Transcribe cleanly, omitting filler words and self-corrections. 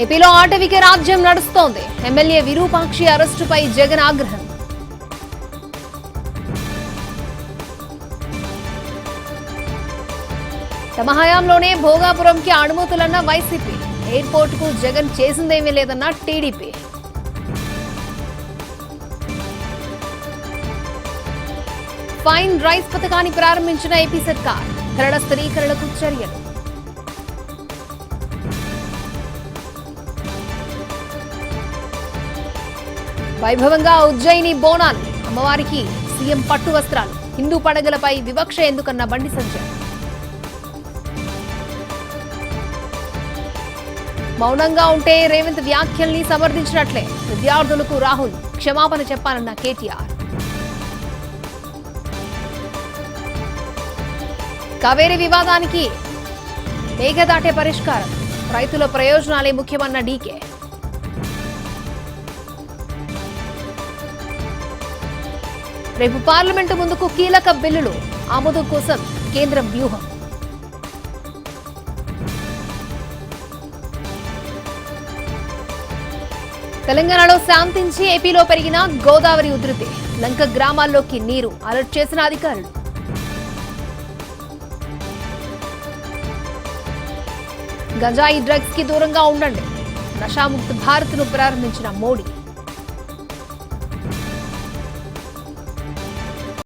ఏపీలో ఆటవిక రాజ్యం నడుస్తోంది. ఎమ్మెల్యే విరూపాక్షి అరెస్టుపై జగన్ ఆగ్రహం. తమ హయాంలోనే భోగాపురంకి అనుమతులన్న వైసీపీ. ఎయిర్పోర్ట్ కు జగన్ చేసిందేమీ లేదన్న టీడీపీ. ఫైన్ రైస్ పథకాన్ని ప్రారంభించిన ఏపీ సర్కార్. ధరల స్థిరీకరణకు చర్యలు. వైభవంగా ఉజ్జయిని బోనాలు. అమ్మవారికి సీఎం పట్టు వస్త్రాలు. హిందూ పండుగలపై వివక్ష ఎందుకన్న బండి సంజయ్. మౌనంగా ఉంటే రేవంత్ వ్యాఖ్యల్ని సమర్థించినట్లే. విద్యార్థులకు రాహుల్ క్షమాపణ చెప్పాలన్న కేటీఆర్. కావేరీ వివాదానికి మేఘదాటే పరిష్కారం. రైతుల ప్రయోజనాలే ముఖ్యమన్న డీకే. రేపు పార్లమెంటు ముందుకు కీలక బిల్లులు ఆమోదం కోసం కేంద్రం వ్యూహం. తెలంగాణలో శాంతించి ఏపీలో పెరిగిన గోదావరి ఉధృతి. లంక గ్రామాల్లోకి నీరు. అలర్ట్ చేసిన అధికారులు. గంజాయి డ్రగ్స్ కి దూరంగా ఉండండి. నషాముక్త భారత్ ను ప్రారంభించిన మోడీ.